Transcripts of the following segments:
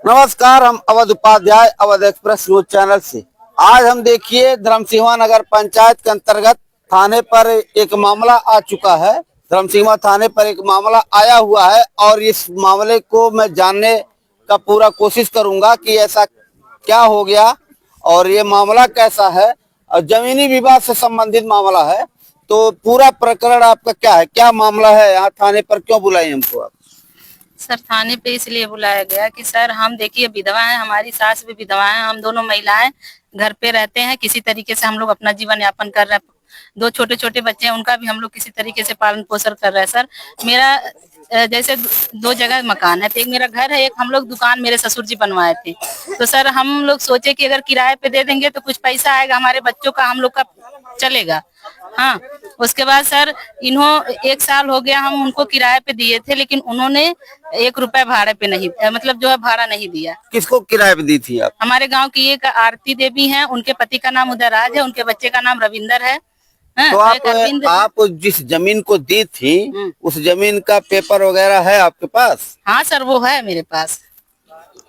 नमस्कार, हम Awadh Upadhyay Awadh Express News Channel से। आज हम देखिए धर्मसिंह नगर पंचायत के अंतर्गत थाने पर एक मामला आ चुका है। धर्मसिंह थाने पर एक मामला आया हुआ है और इस मामले को मैं जानने का पूरा कोशिश करूंगा कि ऐसा क्या हो गया और ये मामला कैसा है। और जमीनी विवाद से संबंधित मामला है, तो पूरा प्रकरण आपका क्या है, क्या मामला है, यहाँ थाने पर क्यों बुलाए हमको आप? सर थाने पे इसलिए बुलाया गया कि सर हम देखिए विधवा हैं, हमारी सास भी विधवा हैं, हम दोनों महिलाएं घर पे रहते हैं। किसी तरीके से हम लोग अपना जीवन यापन कर रहे हैं। दो छोटे छोटे बच्चे हैं, उनका भी हम लोग किसी तरीके से पालन पोषण कर रहे हैं। सर मेरा जैसे दो जगह मकान है, तो एक मेरा घर है, एक हम लोग दुकान मेरे ससुर जी बनवाए थे। तो सर हम लोग सोचे कि अगर किराए पे दे देंगे तो कुछ पैसा आएगा, हमारे बच्चों का हम लोग का चलेगा। हाँ, उसके बाद सर एक साल हो गया हम उनको किराए पे दिए थे, लेकिन उन्होंने 1 रुपए भाड़े पे नहीं, मतलब जो है भाड़ा नहीं दिया। किसको किराए पे दी थी आप? हमारे गांव की एक आरती देवी हैं, उनके पति का नाम उदयराज है, उनके बच्चे का नाम रविंदर है। तो आप जिस जमीन को दी थी उस जमीन का पेपर वगैरह है आपके पास? हाँ सर, वो है मेरे पास।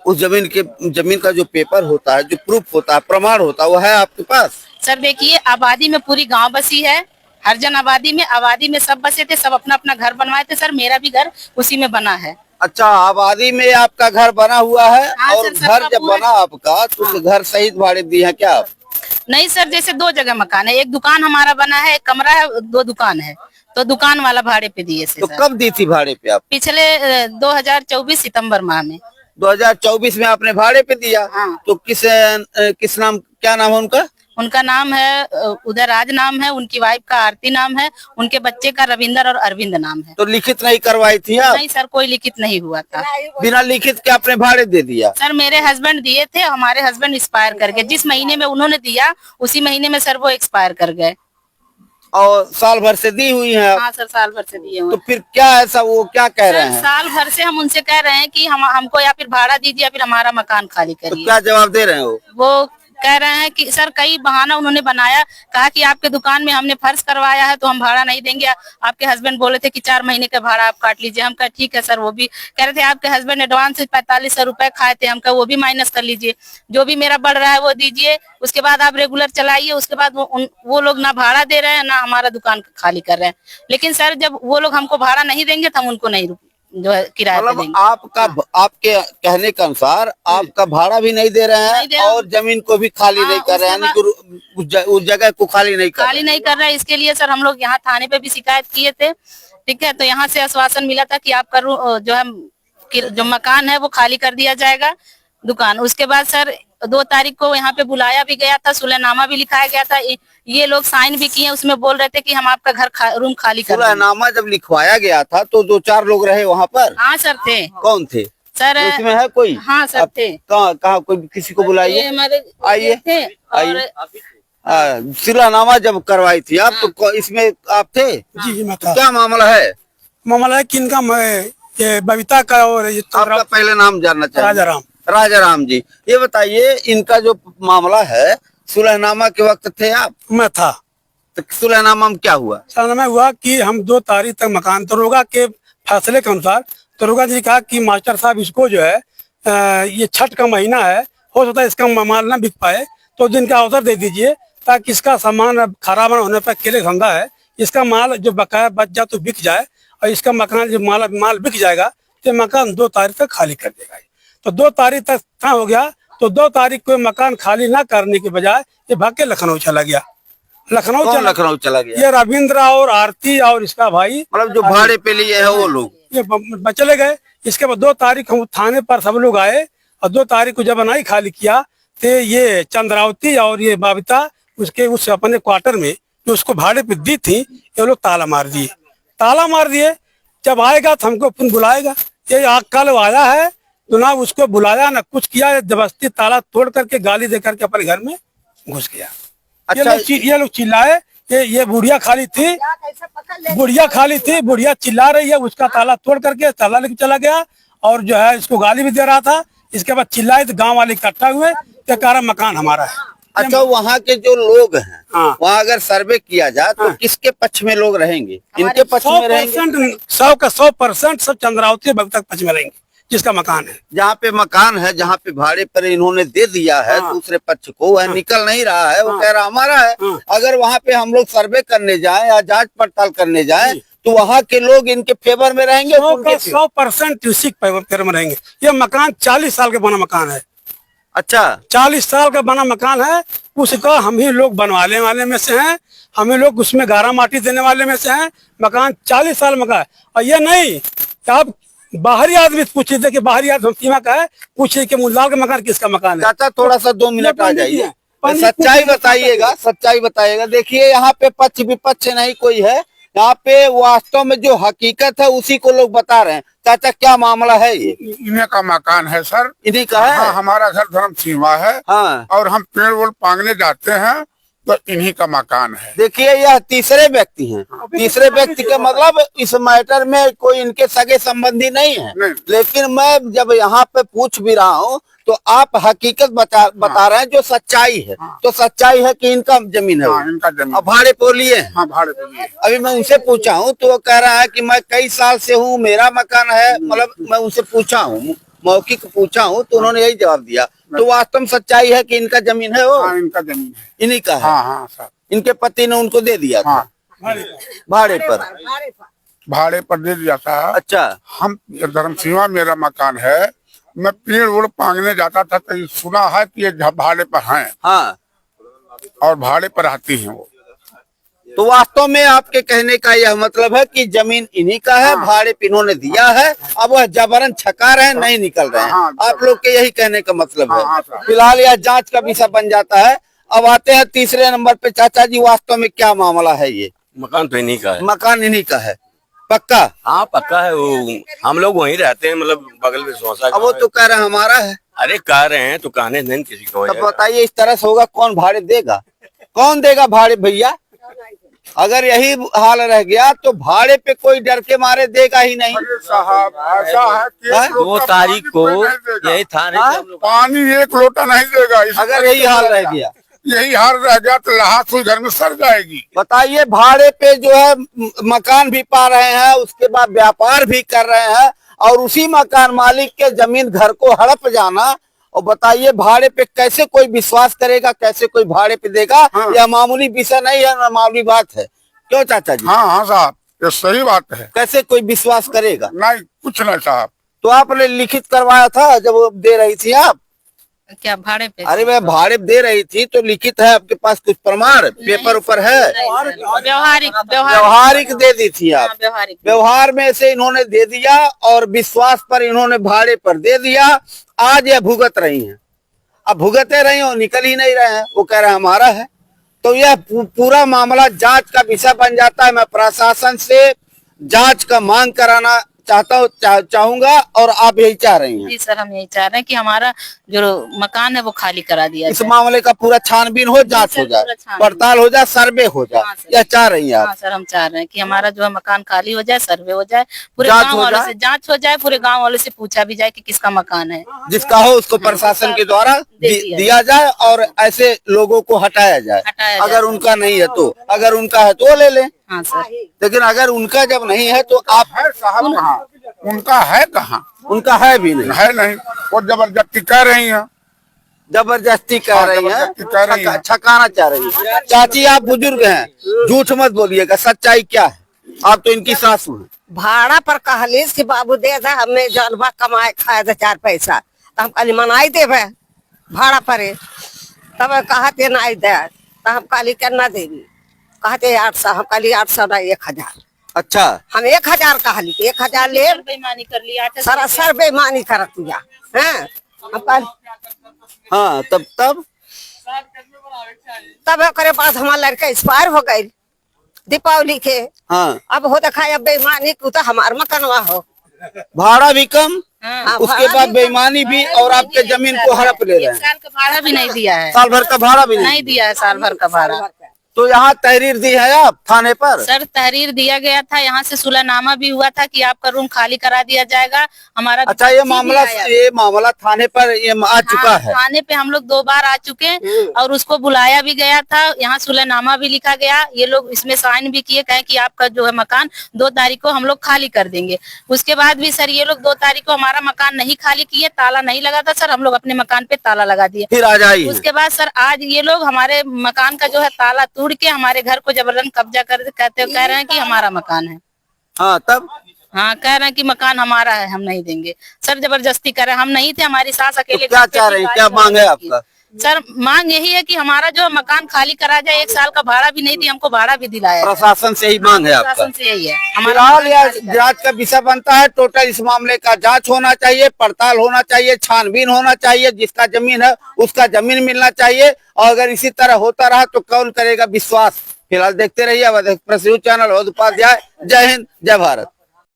उस जमीन का जो पेपर होता है, जो प्रूफ होता है, प्रमाण होता है, वो है आपके पास? सर देखिए, आबादी में पूरी गांव बसी है, हरजन आबादी में सब बसे थे, सब अपना अपना घर बनवाए थे। सर मेरा भी घर उसी में बना है। अच्छा, आबादी में आपका घर बना हुआ है? हाँ, और सर, घर जब बना आपका तो उस घर सहित भाड़े दिए हैं क्या आप? नहीं सर, जैसे 2 जगह मकान है, एक दुकान हमारा बना है, एक कमरा है, 2 दुकान है, तो दुकान वाला भाड़े पे दिए थे। तो कब दी थी भाड़े पे आप? पिछले 2024 सितंबर माह में। 2024 में आपने भाड़े पे दिया? हाँ। तो किस नाम, क्या नाम है उनका? उनका नाम है उदयराज नाम है, उनकी वाइफ का आरती नाम है, उनके बच्चे का रविंदर और अरविंद नाम है। तो लिखित नहीं करवाई थी आप? नहीं सर, कोई लिखित नहीं हुआ था। बिना लिखित के आपने भाड़े दे दिया? सर मेरे हस्बैंड दिए थे, हमारे हस्बैंड एक्सपायर कर गए। जिस महीने में उन्होंने दिया उसी महीने में सर वो एक्सपायर कर गए। और साल भर से दी हुई है? हाँ सर, साल भर से दिए हुए। तो फिर क्या ऐसा वो क्या कह रहे हैं? साल भर से हम उनसे कह रहे हैं कि हमको या फिर भाड़ा दीजिए या फिर हमारा मकान खाली तो करिए। क्या जवाब दे रहे हैं वो कह रहे हैं कि सर कई बहाना उन्होंने बनाया, कहा कि आपके दुकान में हमने फर्श करवाया है तो हम भाड़ा नहीं देंगे। आपके हस्बैंड बोले थे कि 4 महीने का भाड़ा आप काट लीजिए। हम कहा ठीक है सर। वो भी कह रहे थे आपके हस्बैंड एडवांस 4500 रुपए खाए थे। हम कहा वो भी माइनस कर लीजिए, जो भी मेरा बढ़ रहा है वो दीजिए, उसके बाद आप रेगुलर चलाइए। उसके बाद वो लोग ना भाड़ा दे रहे हैं ना हमारा दुकान खाली कर रहे हैं। लेकिन सर जब वो लोग हमको भाड़ा नहीं देंगे तो हम उनको नहीं जो है किराया पे देंगे। आपके कहने के अनुसार आपका भाड़ा भी नहीं दे रहे हैं और जमीन को भी खाली नहीं कर रहे हैं, यानी कि उस जगह को खाली नहीं कर रहे हैं। इसके लिए सर हम लोग यहाँ थाने पे भी शिकायत किए थे। ठीक है, तो यहाँ से आश्वासन मिला था कि आपका जो है जो मकान है वो खाली कर दिया जाएगा, दुकान। उसके बाद सर 2 तारीख को यहाँ पे बुलाया भी गया था, सुलहनामा भी लिखाया गया था, ये लोग साइन भी किए। उसमें बोल रहे थे कि हम आपका रूम खाली कर देंगे। सुलहनामा जब लिखवाया गया था तो 2-4 लोग रहे वहाँ पर? हाँ सर थे। कौन थे सर? उसमें है कोई? हाँ सर थे। कहाँ कोई किसी को बुलाइए, आइए थे। आइए। सुलहनामा जब करवाई थी आप तो इसमें आप थे? जी मैं था। क्या मामला है? मामला है कि इनका ये बबीता का और ये आपका पहले नाम जानना चाहिए। राजाराम। राजाराम जी, ये बताइए इनका जो मामला है, सुलहनामा के वक्त थे आप? मैं था। तो सुलहनामा में क्या हुआ? सुलहनामा हुआ कि हम 2 तारीख तक मकान, दरोगा के फैसले के अनुसार दरोगा जी कहा कि मास्टर साहब इसको जो है ये छठ का महीना है, हो सकता है इसका माल ना बिक पाए, तो दिन का अवसर दे दीजिए ताकि इसका सामान खराब न होने पर अकेले धंधा है, इसका माल जो बकाया बच जाए तो बिक जाए और इसका मकान जो माल बिक जाएगा तो मकान 2 तारीख तक खाली कर देगा। तो 2 तारीख तक था हो गया, तो 2 तारीख को मकान खाली ना करने के बजाय ये भाग के लखनऊ चला गया। लखनऊ चला गया? ये रविंद्र और आरती और इसका भाई, मतलब जो भाड़े पे लिए है वो लोग, ये चले गए। इसके बाद 2 तारीख हम थाने पर सब लोग आए और 2 तारीख को जब नहीं खाली किया तो ये चंद्रावती और ये बबीता उसके उस अपने क्वार्टर में जो उसको भाड़े पे दी थी, ये लोग ताला मार दिए। जब आएगा तो हमको फिर बुलाएगा। ये कल आया है तो ना उसको बुलाया ना कुछ किया, जबरदस्ती ताला तोड़ करके गाली दे करके अपने घर में घुस गया। अच्छा, ये लोग चिल्लाए, ये बुढ़िया खाली थी, बुढ़िया चिल्ला रही है, उसका ताला तोड़ करके ताला लेके चला गया और जो है इसको गाली भी दे रहा था। इसके बाद चिल्लाए तो गांव वाले इकट्ठा हुए, तो कह रहा मकान हमारा है। अच्छा, वहाँ के जो लोग हैं, हाँ, वहाँ अगर सर्वे किया जाए तो किसके पक्ष में लोग रहेंगे? इनके पक्ष में रहेंगे? 100% 100% सब चंद्रावती बबीता के पक्ष में रहेंगे। जिसका मकान है। जहाँ पे मकान है, जहाँ पे भाड़े पर इन्होंने दे दिया है दूसरे पक्ष को, वह निकल नहीं रहा है, वो कह रहा हमारा है। अगर वहाँ पे हम लोग सर्वे करने जाएं या जांच पड़ताल करने जाएं तो वहाँ के लोग इनके फेवर में रहेंगे, 100% इसी फेवर में रहेंगे। ये मकान 40 साल का बना मकान है। अच्छा, 40 साल का बना मकान है, उसका हम ही लोग बनवाने वाले में से हैं, हमें लोग उसमें गारा माटी देने वाले में से हैं। मकान 40 साल मकान है। और ये नहीं आप बाहरी आदमी पूछिए थे कि बाहरी आदमी सीमा का है, पूछिए कि मुल्लाल का मकान किसका मकान है। चाचा थोड़ा सा 2 मिनट आ जाइए, सच्चाई बताइएगा, सच्चाई बताइएगा। देखिए यहाँ पे पक्ष विपक्ष नहीं कोई है, यहाँ पे वास्तव में जो हकीकत है उसी को लोग बता रहे हैं। चाचा क्या मामला है? ये इन्हीं का मकान है सर, इन्हीं का है। हाँ, हमारा घर धर्म सीमा है। हाँ, और हम पेड़ वोड़ पांगने जाते हैं तो इन्हीं का मकान है। देखिए यह तीसरे व्यक्ति हैं। तीसरे व्यक्ति का मतलब इस मैटर में कोई इनके सगे संबंधी नहीं है। नहीं। लेकिन मैं जब यहाँ पे पूछ भी रहा हूँ तो आप हकीकत बता रहे हैं जो सच्चाई है। तो सच्चाई है कि इनका जमीन है। हाँ, इनका जमीन। अब भाड़े पर लिए हैं। हाँ, भाड़े पे लिए। अभी मैं उनसे पूछा हूँ तो वो कह रहा है कि मैं कई साल से हूँ, मेरा मकान है। मतलब मैं उनसे पूछा हूँ, मौखिक पूछा हूँ तो उन्होंने यही जवाब दिया। तो वास्तव में सच्चाई है कि इनका जमीन है, वो हाँ, इनका जमीन है, इन्हीं का है। हाँ हाँ सर, इनके पति ने उनको दे दिया था। हाँ, भाड़े पर। भाड़े पर दे दिया था। अच्छा, हम धर्म सीमा मेरा मकान है, मैं पेड़ वोड़ पांगने जाता था तो सुना है कि ये भाड़े पर हैं। हाँ, और भाड़े पर आती हैं वो। तो वास्तव में आपके कहने का यह मतलब है कि जमीन इन्हीं का है, भाड़े पे इन्होंने दिया है, अब वह जबरन छका रहे हैं, नहीं निकल रहे हैं। आप लोग के यही कहने का मतलब है। फिलहाल यह जांच का विषय बन जाता है। अब आते हैं तीसरे नंबर पे। चाचा जी वास्तव में क्या मामला है? ये मकान तो इन्हीं का है। मकान इन्हीं का है, पक्का? हाँ पक्का है, वो हम लोग वहीं रहते हैं, मतलब बगल में सोसा। अब वो तो कह रहे हैं हमारा है। अरे कह रहे हैं तो कहने नहीं किसी को। तब बताइए इस तरह से होगा, कौन भाड़े देगा? कौन देगा भाड़े भैया? अगर यही हाल रह गया तो भाड़े पे कोई डर के मारे देगा ही नहीं। साहब ऐसा है कि 2 तारीख को यही थाने पानी 1 लोटा नहीं देगा। अगर यही हाल रह गया, यही हाल रह गया तो लहास हुई घर में सड़ जाएगी। बताइए भाड़े पे जो है मकान भी पा रहे हैं, उसके बाद व्यापार भी कर रहे हैं, और उसी मकान मालिक के जमीन घर को हड़प जाना। और बताइए भाड़े पे कैसे कोई विश्वास करेगा, कैसे कोई भाड़े पे देगा? यह मामूली विषय नहीं है, मामूली बात है। क्यों चाचा जी? हाँ हाँ साहब, ये सही बात है। कैसे कोई विश्वास करेगा? नहीं, कुछ नहीं साहब। तो आपने लिखित करवाया था जब वो दे रही थी आप? क्या भाड़े पे? अरे मैं भाड़े दे रही थी तो लिखित है आपके पास कुछ प्रमाण पेपर ऊपर है? व्यवहारिक दे दी थी आप? व्यवहारिक व्यवहार में से इन्होंने दे दिया और विश्वास पर इन्होंने भाड़े पर दे दिया। आज यह भुगत रही हैं। अब भुगते रही हो, निकल ही नहीं रहे हैं। वो कह रहे हैं हमारा है। तो यह पूरा मामला जांच का विषय बन जाता है। मैं प्रशासन से जांच का मांग कराना चाहूंगा और आप यही चाह रही हैं? जी सर, हम यही चाह रहे हैं कि हमारा जो मकान है वो खाली करा दिया इस जाए। मामले का पूरा छानबीन हो, जांच हो जाए, पड़ताल हो जाए, सर्वे हो जाए। यह चाह रही हैं आप? हाँ सर, हम चाह रहे हैं कि हमारा जो है मकान खाली हो जाए, सर्वे हो जाए, पूरे जांच गांव हो वालों जाए। से जांच हो जाए, पूरे गांव वालों से पूछा भी जाए कि किसका मकान है। जिसका हो उसको प्रशासन के द्वारा दिया जाए और ऐसे लोगों को हटाया जाए। अगर उनका नहीं है तो, अगर उनका है तो ले लें। हाँ सर, लेकिन अगर उनका जब नहीं है तो आप है साहब कहाँ? उनका है कहाँ? उनका है भी नहीं। है नहीं, वो जबरदस्ती कह रही हैं। जबरदस्ती कह रही हैं, जबरदस्ती कह रही हैं। छकाना चाह रही हैं। चाची आप बुजुर्ग हैं, झूठ मत बोलिएगा, सच्चाई क्या है? आप तो इनकी सासू हैं। भाड़ा पर कहलिस कि बाबू दे दे, हमें जनबा कमाए खाए दे 4 पैसा, तो हम कहली मनाई देवे भाड़ा पर। तब कहते नहीं दे, तो हम कहली केना देवी? कहते 800। हम कहली 800 नहीं 1000। अच्छा, हम 1000 कहली, 1000 ले। बेईमानी कर लिया, सरासर बेईमानी करत दिया हैं। हम कहली हाँ, तब करे बाद हमारा लड़का एक्सपायर हो गई दीपावली के। हाँ, अब हो देखा अब बेईमानी को, तो हमार मकनवा हो, भाड़ा भी कम, हाँ, उसके बाद बेईमानी भी, और आपके जमीन को हड़प ले रहे हैं। साल का भाड़ा भी नहीं दिया है। साल भर का भाड़ा भी नहीं दिया है, साल भर का भाड़ा। तो यहाँ तहरीर दी है आप थाने पर? सर तहरीर दिया गया था, यहाँ से सुलहनामा भी हुआ था कि आपका रूम खाली करा दिया जाएगा। हमारा अच्छा, ये पर्ची भी मामला आया। थाने पर ये आ चुका हाँ, है। थाने पे हम लोग 2 बार आ चुके हैं और उसको बुलाया भी गया था। यहाँ सुलहनामा भी लिखा गया, ये लोग इसमें साइन भी किए, कहे कि आपका जो है मकान 2 तारीख को हम लोग खाली कर देंगे। उसके बाद भी सर ये लोग 2 तारीख को हमारा मकान नहीं खाली किए, ताला नहीं लगा था सर, हम लोग अपने मकान पे ताला लगा दिए। फिर आ जाइए। उसके बाद सर आज ये लोग हमारे मकान का जो है ताला तोड़ के हमारे घर को जबरदस्ती कब्जा कर कह रहे हैं कि हमारा मकान है। हाँ, तब हाँ, कह रहे हैं कि मकान हमारा है, हम नहीं देंगे। सर जबरदस्ती कर रहे हैं, हम नहीं थे, हमारी सास अकेले। तो क्या चाह रहे हैं, क्या मांग है आपका? सर मांग यही है कि हमारा जो मकान खाली करा जाए। 1 साल का भाड़ा भी नहीं दी, हमको भाड़ा भी दिलाया। प्रशासन से ही मांग है आपका? प्रशासन से यही है। फिलहाल यह जांच का विषय बनता है। टोटल इस मामले का जांच होना चाहिए, पड़ताल होना चाहिए, छानबीन होना चाहिए। जिसका जमीन है उसका जमीन मिलना चाहिए, और अगर इसी तरह होता रहा तो कौन करेगा विश्वास। फिलहाल देखते रहिए Awadh Express News Channel. Upadhyay, जय हिंद, जय भारत।